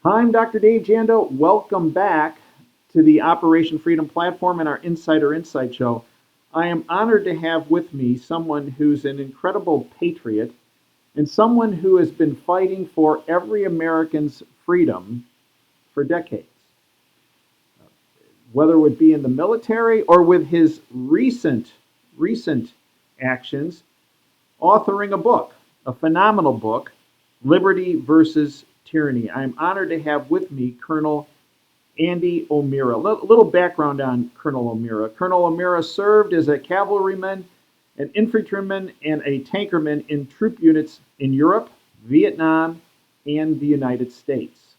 Hi, I'm Dr. Dave Jando. Welcome back to the Operation Freedom platform and our Insider Insight show. I am honored to have with me someone who's an incredible patriot and someone who has been fighting for every American's freedom for decades, whether it would be in the military or with his recent actions, authoring a book, a phenomenal book, Liberty versus Tyranny. I'm honored to have with me Colonel Andy O'Meara. A little background on Colonel O'Meara. Colonel O'Meara served as a cavalryman, an infantryman, and a tankerman in troop units in Europe, Vietnam, and the United States.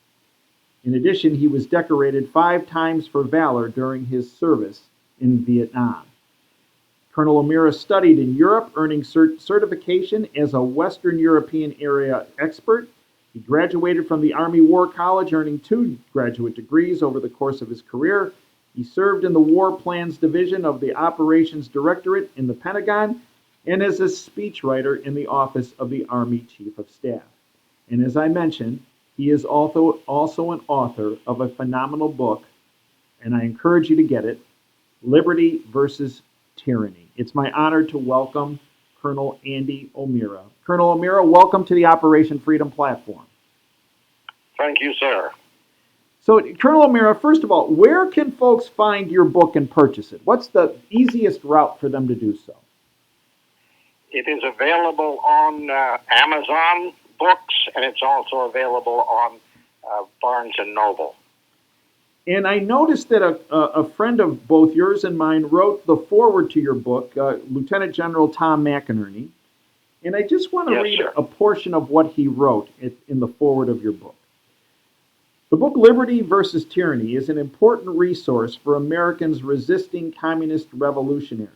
In addition, he was decorated 5 times for valor during his service in Vietnam. Colonel O'Meara studied in Europe, earning certification as a Western European area expert. He graduated from the Army War College, earning 2 graduate degrees over the course of his career. He served in the War Plans Division of the Operations Directorate in the Pentagon and as a speechwriter in the Office of the Army Chief of Staff. And as I mentioned, he is also an author of a phenomenal book, and I encourage you to get it, Liberty versus Tyranny. It's my honor to welcome Colonel Andy O'Meara. Colonel O'Meara, welcome to the Operation Freedom platform. Thank you, sir. So, Colonel O'Meara, first of all, where can folks find your book and purchase it? What's the easiest route for them to do so? It is available on Amazon Books, and it's also available on Barnes & Noble. And I noticed that a friend of both yours and mine wrote the foreword to your book, Lieutenant General Tom McInerney. And I just want to read a portion of what he wrote in the foreword of your book. The book Liberty versus Tyranny is an important resource for Americans resisting communist revolutionaries.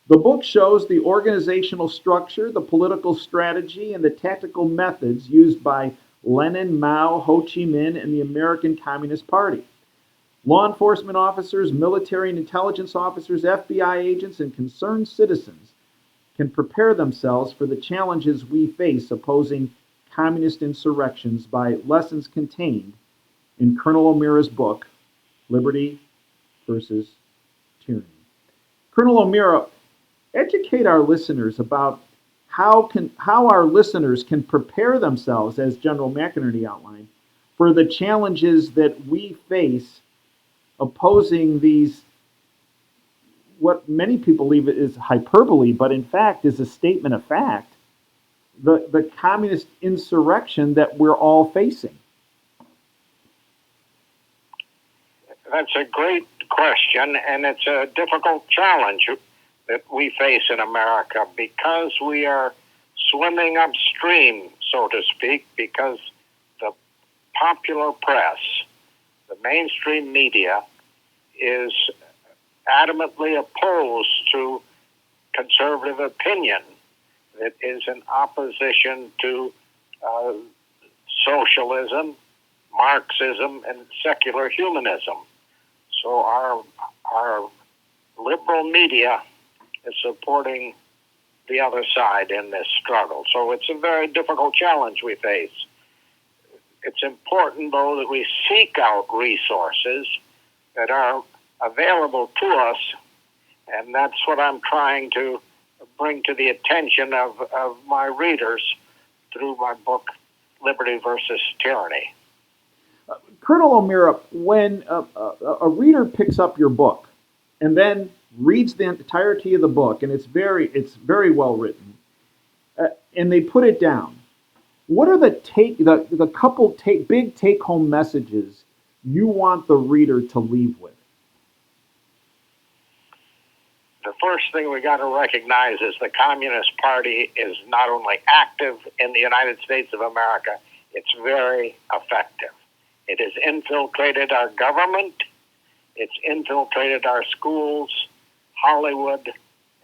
The book shows the organizational structure, the political strategy, and the tactical methods used by Lenin, Mao, Ho Chi Minh, and the American Communist Party. Law enforcement officers, military and intelligence officers, FBI agents, and concerned citizens can prepare themselves for the challenges we face opposing communist insurrections by lessons contained in Colonel O'Meara's book, Liberty versus Tyranny. Colonel O'Meara, educate our listeners about how our listeners can prepare themselves, as General McInerney outlined, for the challenges that we face opposing these, what many people believe is hyperbole, but in fact is a statement of fact, the communist insurrection that we're all facing. That's a great question, and it's a difficult challenge that we face in America because we are swimming upstream, so to speak, because the popular press, the mainstream media, is adamantly opposed to conservative opinion that is in opposition to socialism, Marxism, and secular humanism. So our liberal media is supporting the other side in this struggle. So it's a very difficult challenge we face. It's important, though, that we seek out resources that are available to us, and that's what I'm trying to bring to the attention of my readers through my book, Liberty versus Tyranny. Colonel O'Meara, when a reader picks up your book and then reads the entirety of the book, and it's very well written, and they put it down, what are the couple big take-home messages you want the reader to leave with? The first thing we got to recognize is the Communist Party is not only active in the United States of America, it's very effective. It has infiltrated our government, it's infiltrated our schools, Hollywood,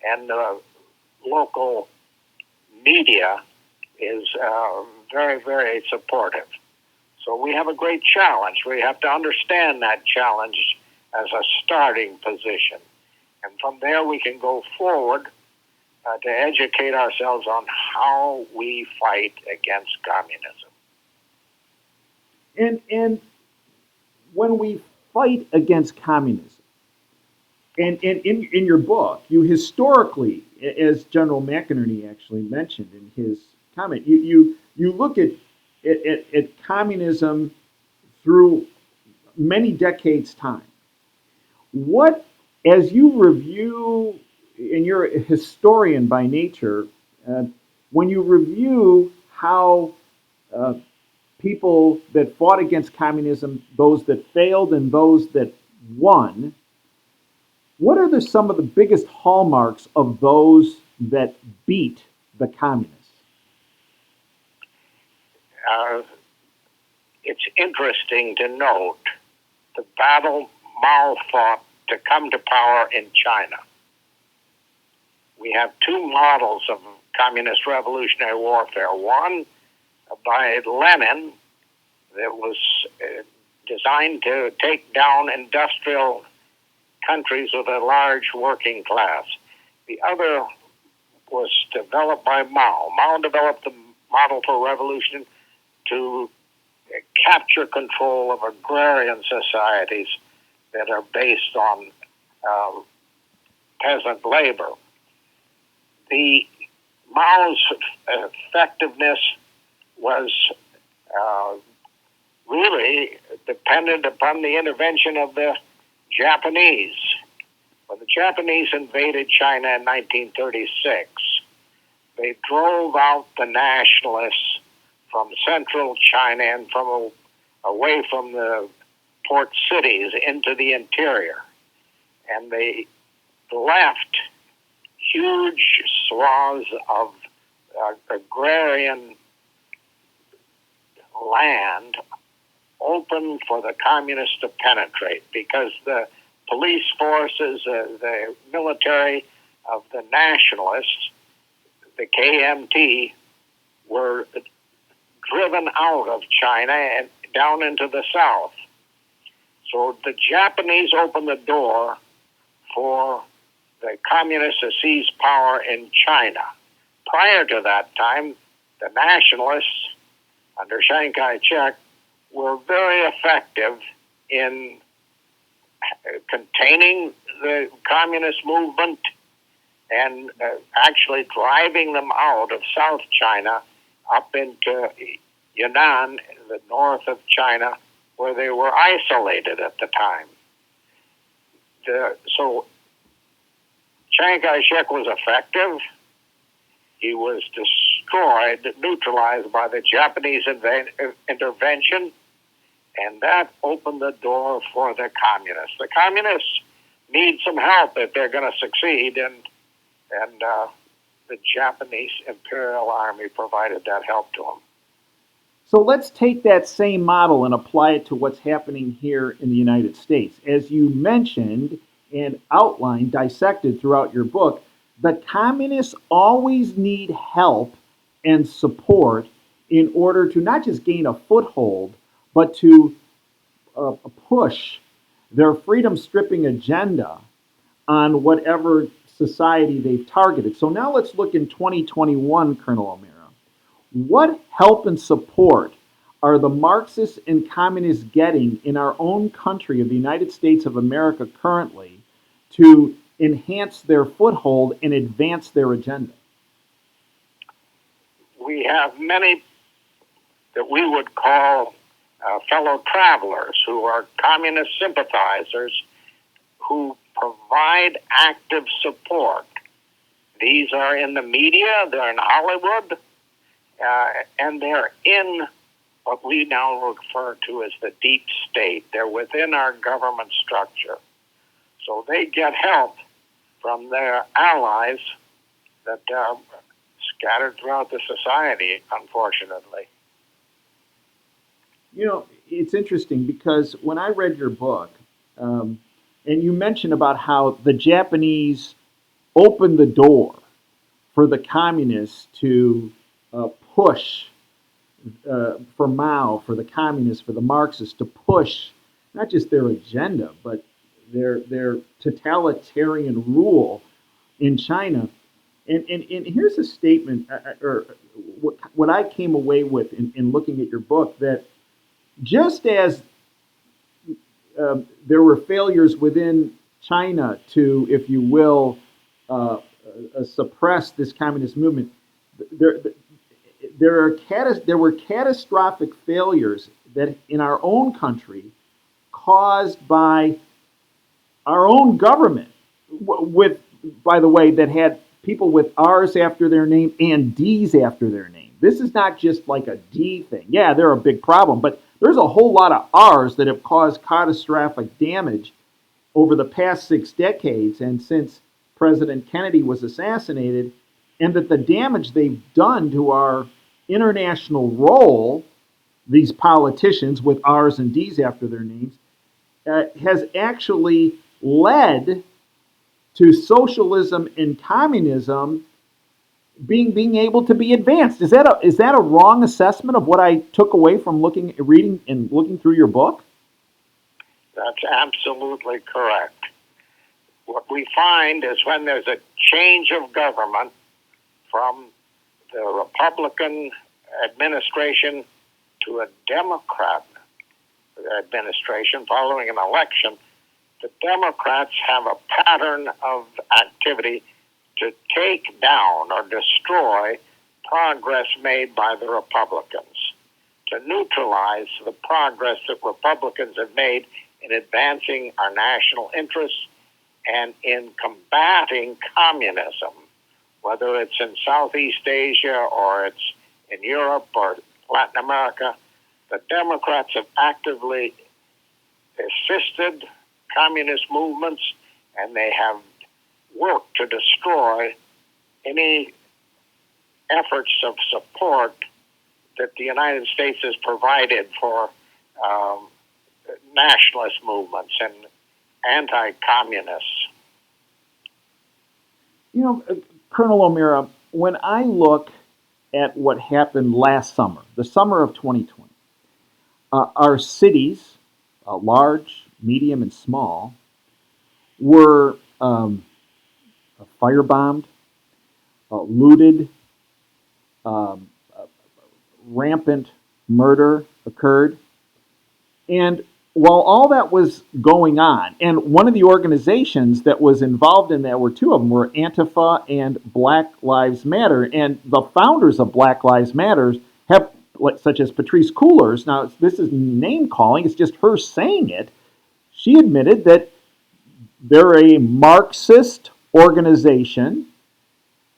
and the local media is very, very supportive. So we have a great challenge. We have to understand that challenge as a starting position. And from there we can go forward to educate ourselves on how we fight against communism. And when we fight against communism, and in your book, you historically, as General McInerney actually mentioned in his comment, you look at communism through many decades' time. What, as you review, and you're a historian by nature, when you review how uh, people that fought against communism, those that failed and those that won, what are some of the biggest hallmarks of those that beat the communists? Uh, it's interesting to note the battle Mao fought to come to power in China. We have two models of communist revolutionary warfare. One by Lenin that was designed to take down industrial countries with a large working class. The other was developed by Mao. Mao developed the model for revolution to capture control of agrarian societies that are based on peasant labor. The Mao's effectiveness was really dependent upon the intervention of the Japanese. When the Japanese invaded China in 1936, they drove out the nationalists from central China and from away from the port cities into the interior. And they left huge swaths of agrarian land open for the communists to penetrate, because the police forces, the military of the nationalists, the KMT, were driven out of China and down into the south. So the Japanese opened the door for the communists to seize power in China. Prior to that time, the nationalists under Chiang Kai-shek were very effective in containing the communist movement and actually driving them out of South China up into Yunnan, the north of China, where they were isolated at the time. So Chiang Kai-shek was effective. He was destroyed, neutralized by the Japanese intervention, and that opened the door for the communists. The communists need some help if they're going to succeed, and the Japanese Imperial Army provided that help to them. So let's take that same model and apply it to what's happening here in the United States. As you mentioned and outlined, dissected throughout your book, the communists always need help and support in order to not just gain a foothold, but to push their freedom stripping agenda on whatever society they've targeted. So now let's look in 2021, Colonel O'Mara. What help and support are the Marxists and communists getting in our own country of the United States of America currently to enhance their foothold and advance their agenda? We have many that we would call fellow travelers who are communist sympathizers who provide active support. These are in the media, they're in Hollywood, and they're in what we now refer to as the deep state. They're within our government structure. So they get help from their allies that are scattered throughout the society, unfortunately. You know, it's interesting because when I read your book, and you mentioned about how the Japanese opened the door for the communists to push for Mao, for the communists, for the Marxists to push not just their agenda, but their totalitarian rule in China. And here's a statement, or what I came away with in looking at your book, that just as there were failures within China to, if you will, suppress this communist movement, there, there were catastrophic failures that in our own country caused by our own government, with, by the way, that had people with R's after their name and D's after their name. This is not just like a D thing. Yeah, they're a big problem, but there's a whole lot of R's that have caused catastrophic damage over the past 6 decades and since President Kennedy was assassinated, and that the damage they've done to our international role, these politicians with R's and D's after their names, has actually led to socialism and communism being able to be advanced. Is that a wrong assessment of what I took away from reading and looking through your book? That's absolutely correct. What we find is when there's a change of government from the Republican administration to a Democrat administration following an election, the Democrats have a pattern of activity to take down or destroy progress made by the Republicans, to neutralize the progress that Republicans have made in advancing our national interests and in combating communism, whether it's in Southeast Asia or it's in Europe or Latin America. The Democrats have actively assisted communist movements, and they have worked to destroy any efforts of support that the United States has provided for nationalist movements and anti-communists. Colonel O'Meara, when I look at what happened last summer, the summer of 2020, our cities, large, medium, and small, were firebombed, looted, rampant murder occurred. And while all that was going on, and one of the organizations that was involved in that, were two of them, were Antifa and Black Lives Matter. And the founders of Black Lives Matter have, such as Patrice Cullors, now this is name calling, it's just her saying it. She admitted that they're a Marxist organization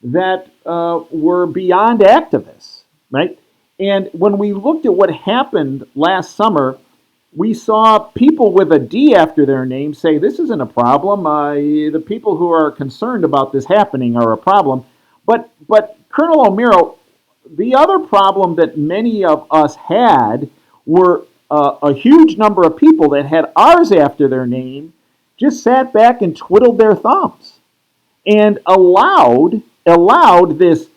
that were beyond activists, right? And when we looked at what happened last summer, we saw people with a D after their name say this isn't a problem. The people who are concerned about this happening are a problem. But Colonel O'Meara, the other problem that many of us had were a huge number of people that had R's after their name just sat back and twiddled their thumbs and allowed this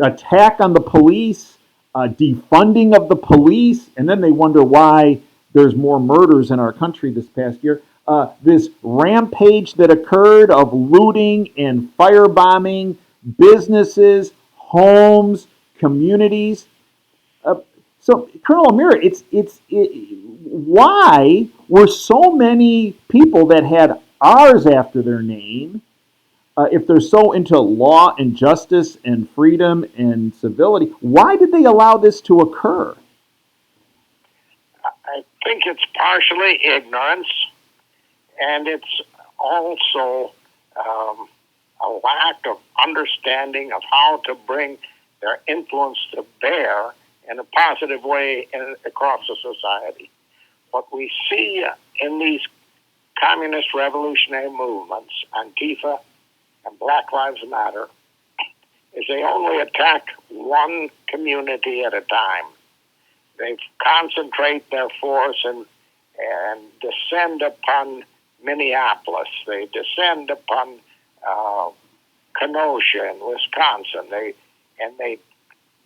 attack on the police, defunding of the police, and then they wonder why there's more murders in our country this past year. This rampage that occurred of looting and firebombing businesses, homes, communities. So, Colonel O'Meara, why were so many people that had R's after their name, if they're so into law and justice and freedom and civility, why did they allow this to occur? I think it's partially ignorance, and it's also a lack of understanding of how to bring their influence to bear in a positive way across the society. What we see in these communist revolutionary movements, Antifa and Black Lives Matter, is they only attack one community at a time. They concentrate their force and descend upon Minneapolis. They descend upon Kenosha in Wisconsin. They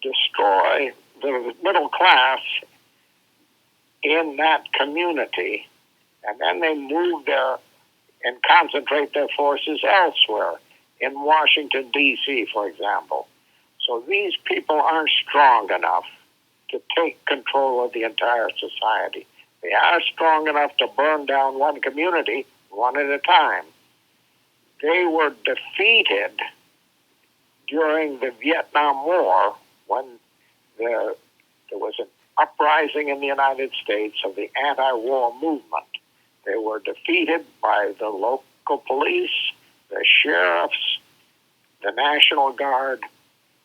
destroy the middle class in that community, and then they move there and concentrate their forces elsewhere, in Washington, D.C., for example. So these people aren't strong enough to take control of the entire society. They are strong enough to burn down one community one at a time. They were defeated during the Vietnam War when there was an uprising in the United States of the anti-war movement. They were defeated by the local police, the sheriffs, the National Guard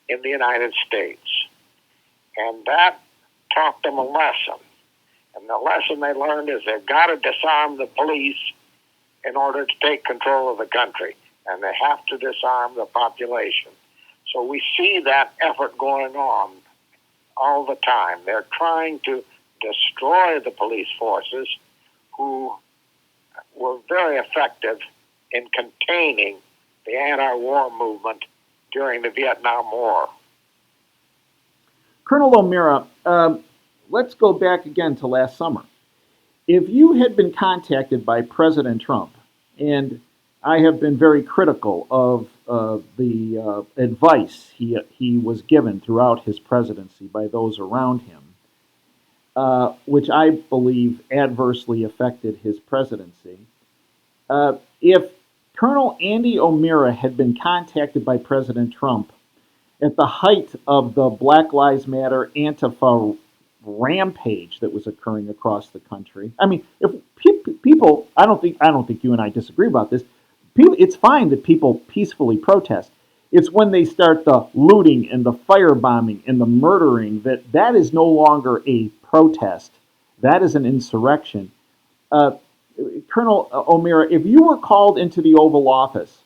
in the United States. And that taught them a lesson. And the lesson they learned is they've got to disarm the police in order to take control of the country. And they have to disarm the population. So we see that effort going on all the time. They're trying to destroy the police forces who were very effective in containing the anti-war movement during the Vietnam War. Colonel O'Meara, let's go back again to last summer. If you had been contacted by President Trump, and I have been very critical of the advice he was given throughout his presidency by those around him, which I believe adversely affected his presidency. If Colonel Andy O'Meara had been contacted by President Trump at the height of the Black Lives Matter Antifa rampage that was occurring across the country. I mean, if people, I don't think you and I disagree about this. People, it's fine that people peacefully protest. It's when they start the looting and the firebombing and the murdering that is no longer a protest. That is an insurrection. Colonel O'Meara, if you were called into the Oval Office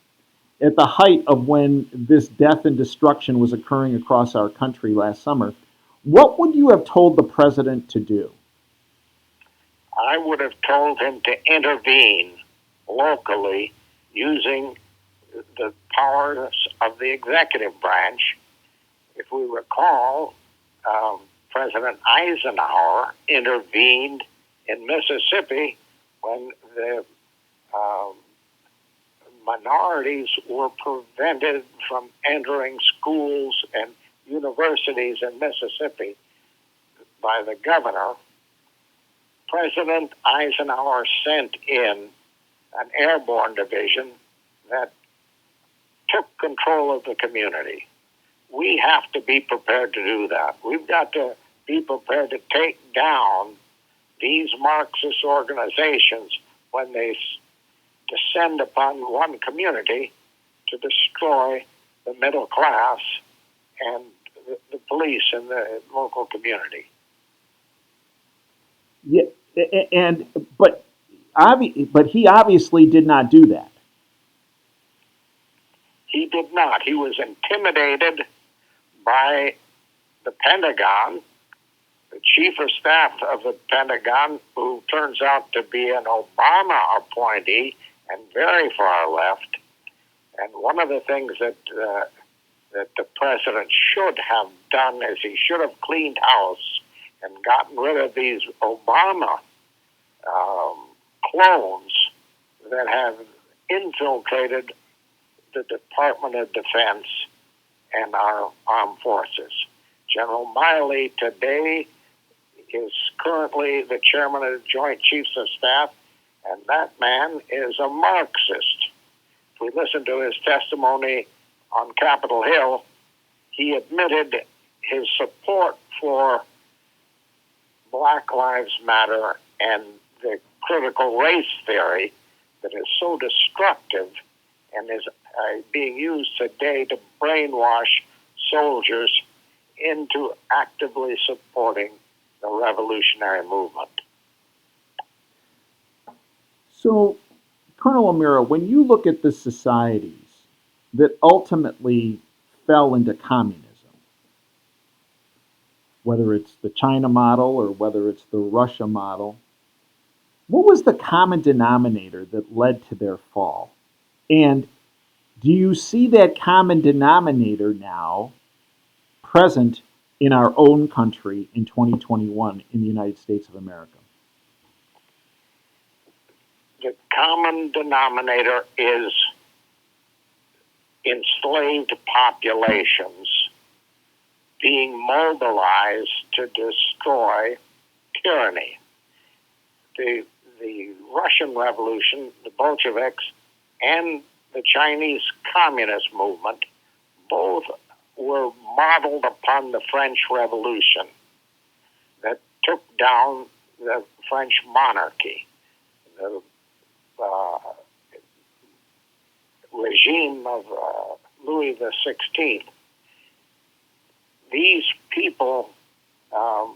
at the height of when this death and destruction was occurring across our country last summer, what would you have told the president to do? I would have told him to intervene locally using the powers of the executive branch. If we recall, President Eisenhower intervened in Mississippi when the minorities were prevented from entering schools and universities in Mississippi by the governor. President Eisenhower sent in an airborne division that took control of the community. We have to be prepared to do that. We've got to be prepared to take down these Marxist organizations when they descend upon one community to destroy the middle class and the police in the local community. Yeah, but he obviously did not do that. He did not. He was intimidated by the Pentagon, the chief of staff of the Pentagon, who turns out to be an Obama appointee and very far left. And one of the things that the president should have done is he should have cleaned house and gotten rid of these Obama clones that have infiltrated the Department of Defense and our armed forces. General Miley today is currently the chairman of the Joint Chiefs of Staff, and that man is a Marxist. If we listen to his testimony on Capitol Hill, he admitted his support for Black Lives Matter and the critical race theory that is so destructive and is being used today to brainwash soldiers into actively supporting the revolutionary movement. So, Colonel O'Meara, when you look at the societies that ultimately fell into communism, whether it's the China model or whether it's the Russia model, what was the common denominator that led to their fall? And do you see that common denominator now present in our own country in 2021 in the United States of America? The common denominator is enslaved populations being mobilized to destroy tyranny. The Russian Revolution, the Bolsheviks, and the Chinese Communist movement both were modeled upon the French Revolution that took down the French monarchy, the regime of Louis XVI. These people are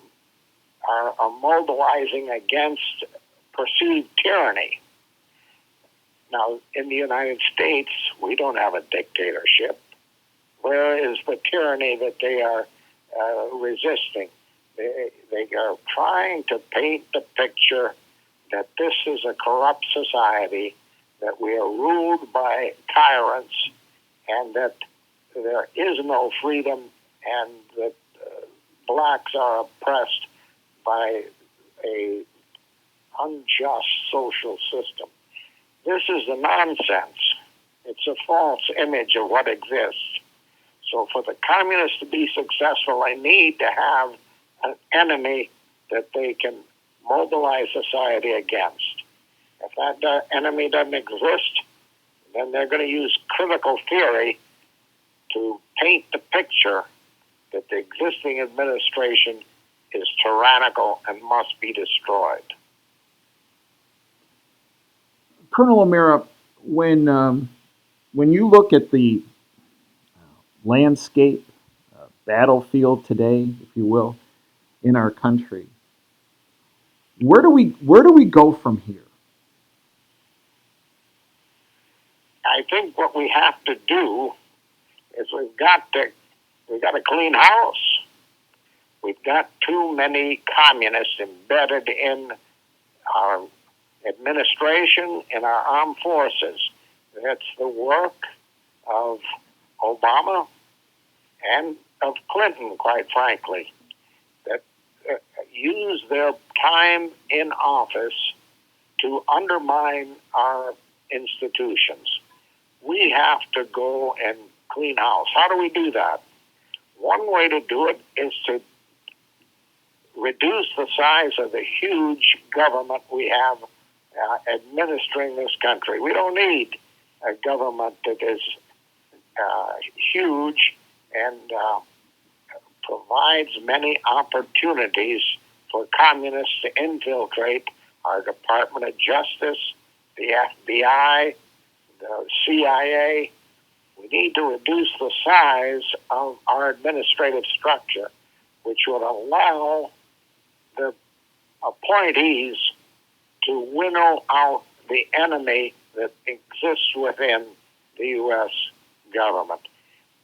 mobilizing against perceived tyranny. Now, in the United States, we don't have a dictatorship. Where is the tyranny that they are resisting? They are trying to paint the picture that this is a corrupt society, that we are ruled by tyrants, and that there is no freedom, and that blacks are oppressed by a unjust social system. This is the nonsense. It's a false image of what exists. So for the communists to be successful, they need to have an enemy that they can mobilize society against. If that enemy doesn't exist, then they're going to use critical theory to paint the picture that the existing administration is tyrannical and must be destroyed. Colonel O'Mara, when you look at the landscape, battlefield today, if you will, in our country, where do we go from here? I think what we have to do is we've got to clean house. We've got too many communists embedded in our administration and our armed forces. That's the work of Obama and of Clinton, quite frankly, that use their time in office to undermine our institutions. We have to go and clean house. How do we do that? One way to do it is to reduce the size of the huge government we have administering this country. We don't need a government that is huge and provides many opportunities for communists to infiltrate our Department of Justice, the FBI, the CIA. We need to reduce the size of our administrative structure, which would allow the appointees to winnow out the enemy that exists within the U.S. government.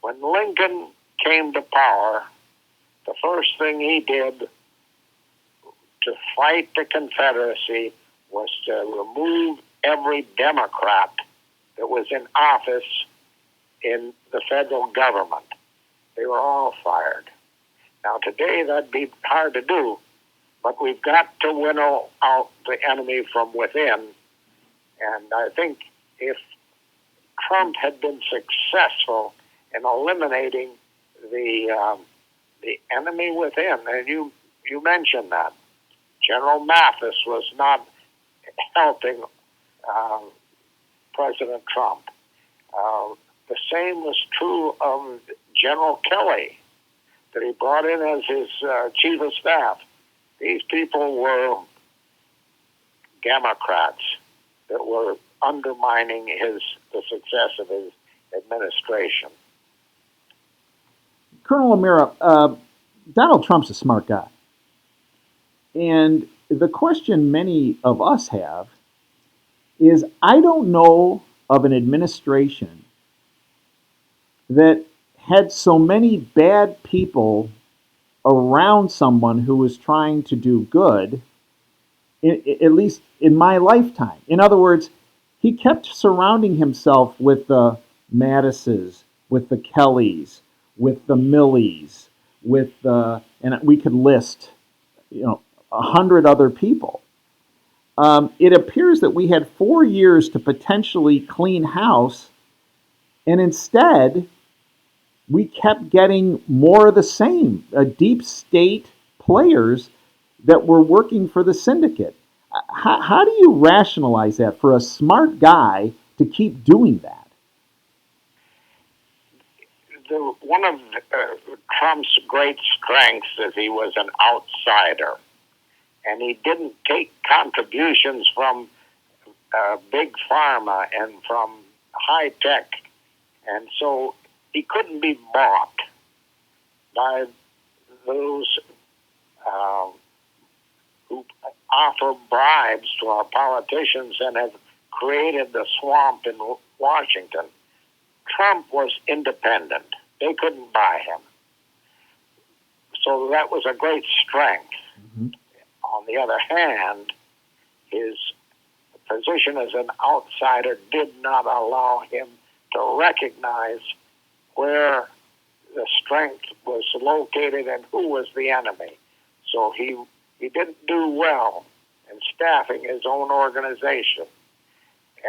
When Lincoln came to power, the first thing he did to fight the Confederacy was to remove every Democrat that was in office in the federal government. They were all fired. Now today that'd be hard to do, but we've got to winnow out the enemy from within. And I think if Trump had been successful in eliminating the enemy within, and you mentioned that, General Mathis was not helping President Trump. The same was true of General Kelly, that he brought in as his chief of staff. These people were Democrats that were undermining the success of his administration. Colonel O'Mara, Donald Trump's a smart guy. And the question many of us have is, I don't know of an administration that had so many bad people around someone who was trying to do good, at least in my lifetime. In other words, he kept surrounding himself with the Mattises, with the Kellys, with the Millies, with and we could list, 100 other people. It appears that we had 4 years to potentially clean house, and instead, we kept getting more of the same deep state players that were working for the syndicate. How do you rationalize that for a smart guy to keep doing that? One of Trump's great strengths is he was an outsider, and he didn't take contributions from big pharma and from high tech, and so he couldn't be bought by those who offer bribes to our politicians and have created the swamp in Washington. Trump was independent. They couldn't buy him. So that was a great strength. Mm-hmm. On the other hand, his position as an outsider did not allow him to recognize where the strength was located and who was the enemy. So he didn't do well in staffing his own organization.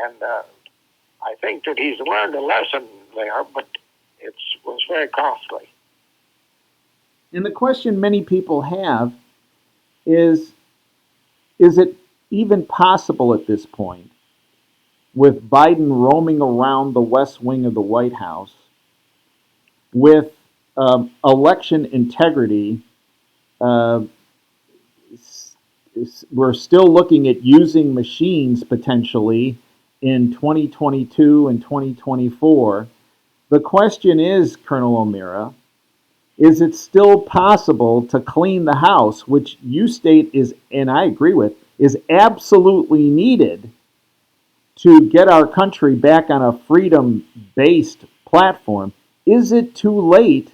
And I think that he's learned a lesson there, but it was very costly. And the question many people have is it even possible at this point, with Biden roaming around the West Wing of the White House, with election integrity, we're still looking at using machines potentially in 2022 and 2024. The question is, Colonel O'Meara, is it still possible to clean the house, which you state is, and I agree with, is absolutely needed to get our country back on a freedom-based platform? Is it too late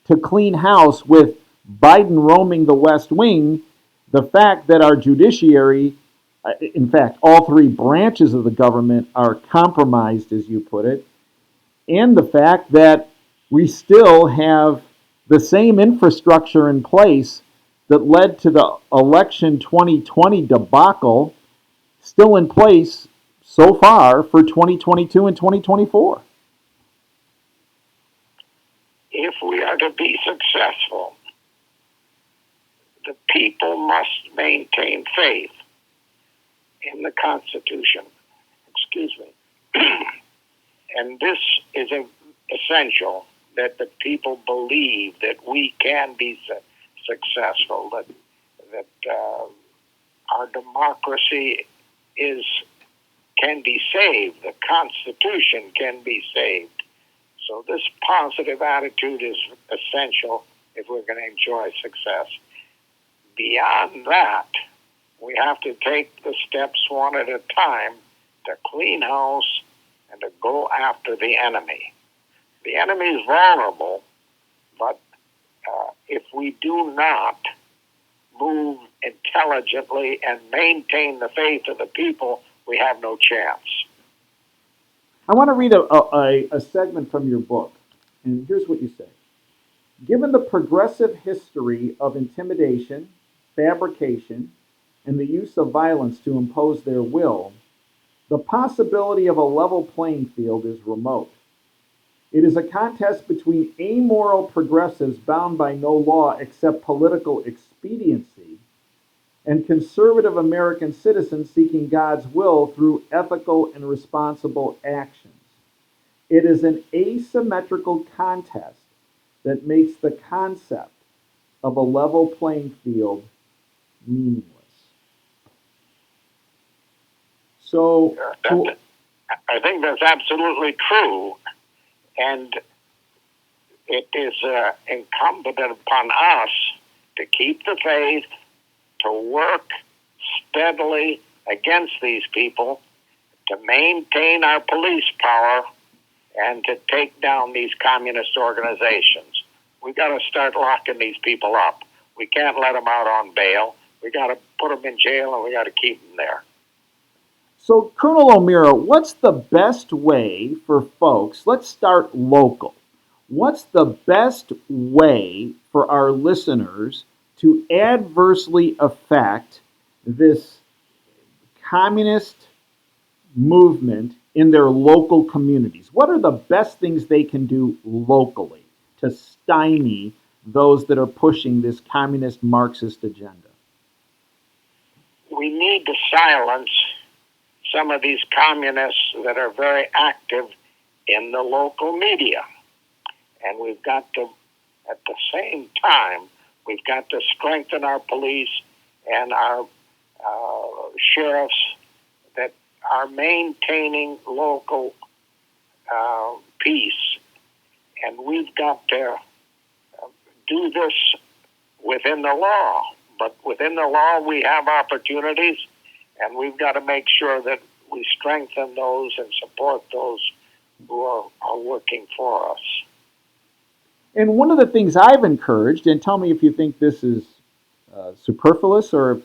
to clean house with Biden roaming the West Wing, the fact that our judiciary, in fact, all three branches of the government are compromised, as you put it, and the fact that we still have the same infrastructure in place that led to the election 2020 debacle still in place so far for 2022 and 2024? If we are to be successful, the people must maintain faith in the Constitution. Excuse me. And this is essential, that the people believe that we can be successful, that our democracy can be saved, the Constitution can be saved. So this positive attitude is essential if we're going to enjoy success. Beyond that, we have to take the steps one at a time to clean house and to go after the enemy. The enemy is vulnerable, but if we do not move intelligently and maintain the faith of the people, we have no chance. I want to read a segment from your book, and here's what you say. Given the progressive history of intimidation, fabrication, and the use of violence to impose their will, the possibility of a level playing field is remote. It is a contest between amoral progressives bound by no law except political expediency and conservative American citizens seeking God's will through ethical and responsible actions. It is an asymmetrical contest that makes the concept of a level playing field meaningless. So, I think that's absolutely true, and it is incumbent upon us to keep the faith, to work steadily against these people, to maintain our police power, and to take down these communist organizations. We got to start locking these people up. We can't let them out on bail. We got to put them in jail, and we got to keep them there. So, Colonel O'Meara, what's the best way for folks? Let's start local. What's the best way for our listeners to adversely affect this communist movement in their local communities? What are the best things they can do locally to stymie those that are pushing this communist Marxist agenda? We need to silence some of these communists that are very active in the local media. And we've got to, at the same time, we've got to strengthen our police and our sheriffs that are maintaining local peace. And we've got to do this within the law. But within the law, we have opportunities, and we've got to make sure that we strengthen those and support those who are working for us. And one of the things I've encouraged, and tell me if you think this is superfluous or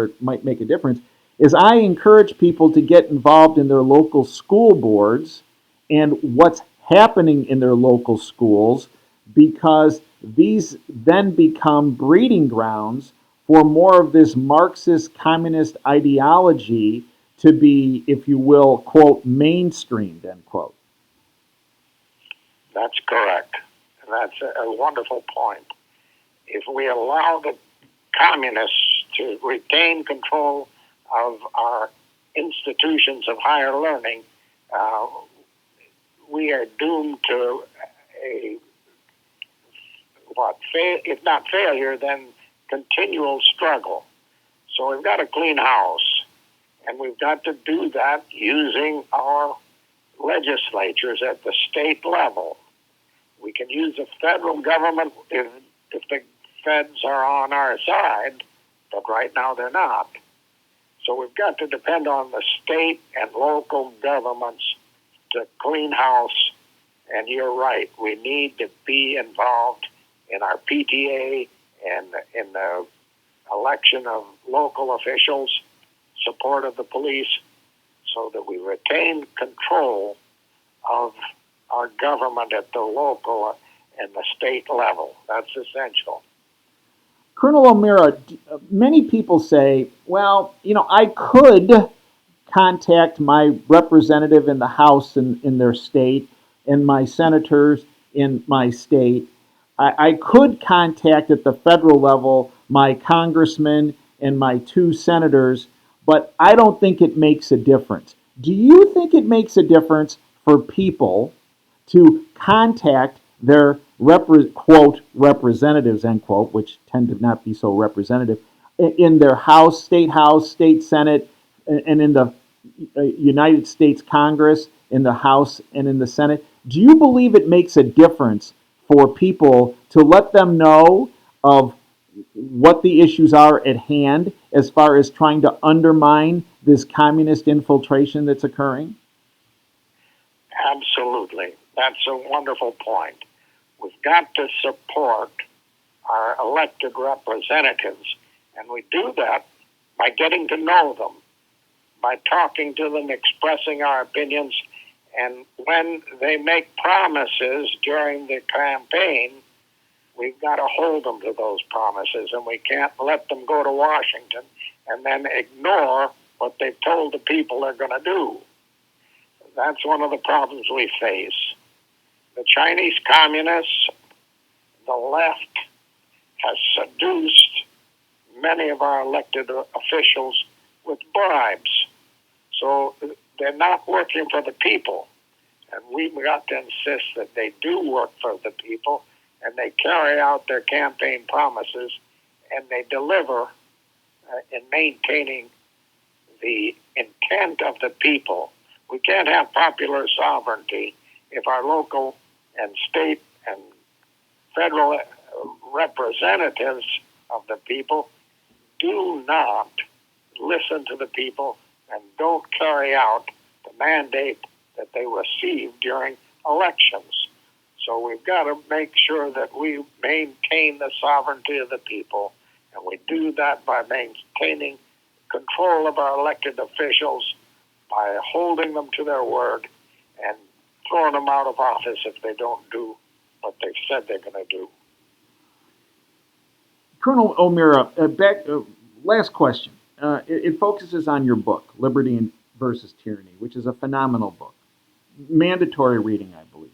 it might make a difference, is I encourage people to get involved in their local school boards and what's happening in their local schools, because these then become breeding grounds for more of this Marxist communist ideology to be, if you will, quote, mainstreamed, end quote. That's correct. And that's a wonderful point. If we allow the communists to retain control of our institutions of higher learning, we are doomed to if not failure, then continual struggle. So we've got to clean house, and we've got to do that using our legislatures at the state level. We can use the federal government if the feds are on our side, but right now they're not. So we've got to depend on the state and local governments to clean house. And you're right, we need to be involved in our PTA and in the election of local officials, support of the police, so that we retain control of our government at the local and the state level. That's essential. Colonel O'Meara, many people say, well, I could contact my representative in the House in their state and my senators in my state. I could contact at the federal level my congressman and my 2 senators, but I don't think it makes a difference. Do you think it makes a difference for people to contact their quote representatives, end quote, which tend to not be so representative, in their House, State Senate, and in the United States Congress, in the House and in the Senate? Do you believe it makes a difference for people to let them know of what the issues are at hand as far as trying to undermine this communist infiltration that's occurring? Absolutely. That's a wonderful point. We've got to support our elected representatives, and we do that by getting to know them, by talking to them, expressing our opinions, and when they make promises during the campaign, we've got to hold them to those promises, and we can't let them go to Washington and then ignore what they've told the people they're going to do. That's one of the problems we face. The Chinese communists, the left, has seduced many of our elected officials with bribes. So they're not working for the people. And we've got to insist that they do work for the people, and they carry out their campaign promises, and they deliver in maintaining the intent of the people. We can't have popular sovereignty if our local and state and federal representatives of the people do not listen to the people and don't carry out the mandate that they received during elections. So we've got to make sure that we maintain the sovereignty of the people, and we do that by maintaining control of our elected officials, by holding them to their word, and throwing them out of office if they don't do what they've said they're going to do. Colonel O'Meara, last question. It focuses on your book, Liberty versus Tyranny, which is a phenomenal book. Mandatory reading, I believe.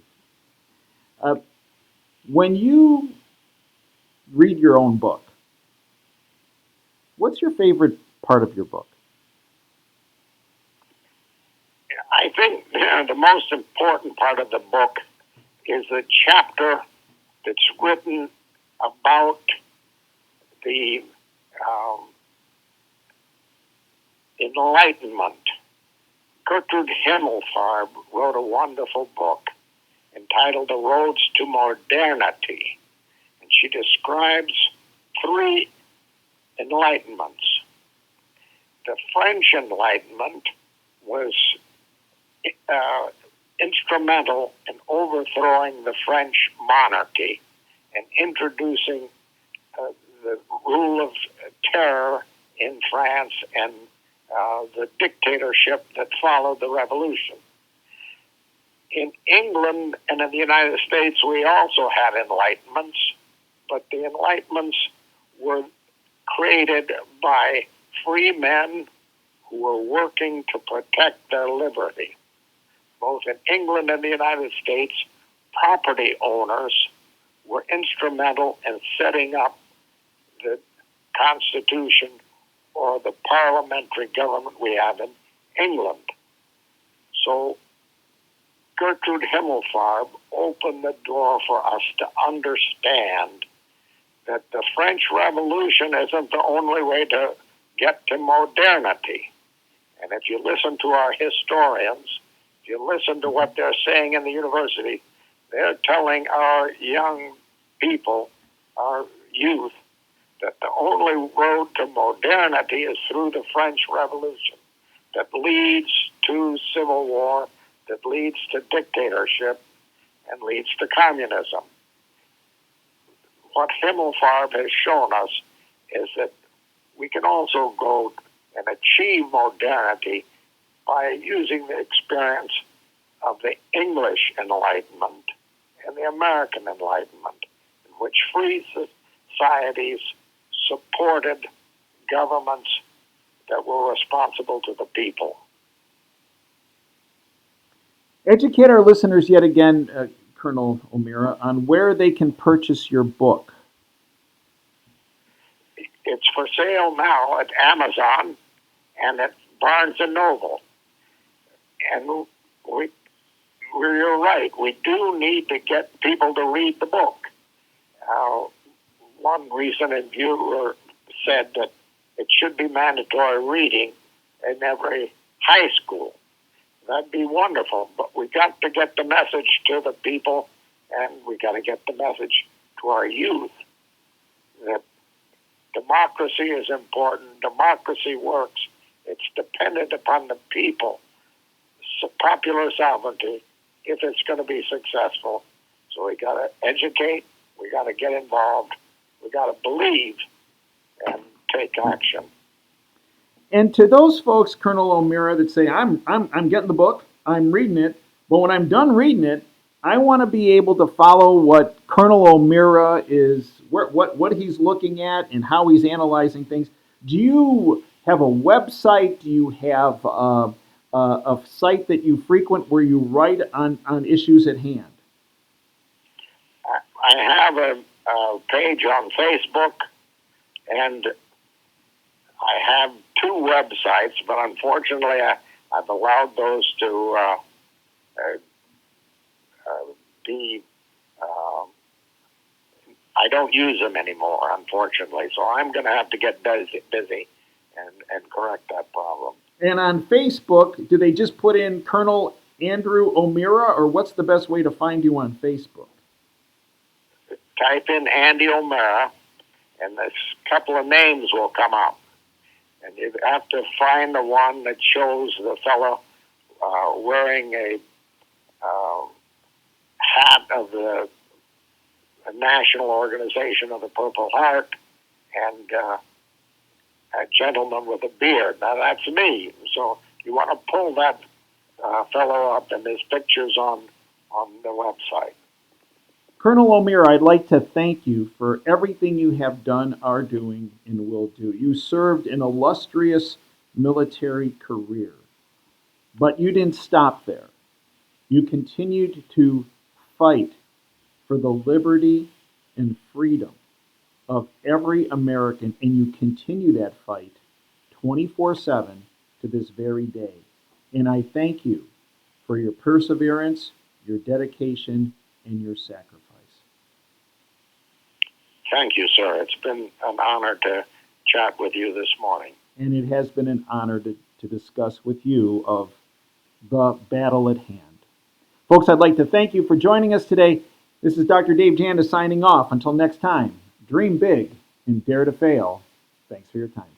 When you read your own book, what's your favorite part of your book? I think the most important part of the book is the chapter that's written about the Enlightenment. Gertrude Himmelfarb wrote a wonderful book entitled The Roads to Modernity, and she describes three enlightenments. The French Enlightenment was instrumental in overthrowing the French monarchy and introducing the rule of terror in France and the dictatorship that followed the revolution. In England and in the United States, we also had enlightenments, but the enlightenments were created by free men who were working to protect their liberty. Both in England and the United States, property owners were instrumental in setting up the Constitution or the parliamentary government we have in England. So Gertrude Himmelfarb opened the door for us to understand that the French Revolution isn't the only way to get to modernity. And if you listen to our historians, if you listen to what they're saying in the university, they're telling our young people, our youth, that the only road to modernity is through the French Revolution that leads to civil war, that leads to dictatorship, and leads to communism. What Himmelfarb has shown us is that we can also go and achieve modernity by using the experience of the English Enlightenment and the American Enlightenment, in which free societies supported governments that were responsible to the people. Educate our listeners yet again, Colonel O'Meara, on where they can purchase your book. It's for sale now at Amazon and at Barnes & Noble. And you're right, we do need to get people to read the book. One recent reviewer said that it should be mandatory reading in every high school. That'd be wonderful, but we got to get the message to the people, and we got to get the message to our youth that democracy is important. Democracy works. It's dependent upon the people. Popular sovereignty, if it's going to be successful. So we got to educate. We got to get involved. We got to believe and take action. And to those folks, Colonel O'Meara, that say, I'm getting the book, I'm reading it, but when I'm done reading it, I want to be able to follow what Colonel O'Meara is, what he's looking at and how he's analyzing things. Do you have a website? Do you have a site that you frequent where you write on issues at hand? I have a page on Facebook, and I have two websites, but unfortunately I've allowed those to be, I don't use them anymore, unfortunately, so I'm going to have to get busy and correct that problem. And on Facebook, do they just put in Colonel Andrew O'Meara, or what's the best way to find you on Facebook? Type in Andy O'Meara, and a couple of names will come up. And you have to find the one that shows the fellow wearing a hat of the National Organization of the Purple Heart and a gentleman with a beard. Now, that's me. So you want to pull that fellow up, and his picture's on the website. Colonel O'Meara, I'd like to thank you for everything you have done, are doing, and will do. You served an illustrious military career, but you didn't stop there. You continued to fight for the liberty and freedom of every American, and you continue that fight 24/7 to this very day. And I thank you for your perseverance, your dedication, and your sacrifice. Thank you, sir. It's been an honor to chat with you this morning. And it has been an honor to discuss with you of the battle at hand. Folks, I'd like to thank you for joining us today. This is Dr. Dave Janda signing off. Until next time, dream big and dare to fail. Thanks for your time.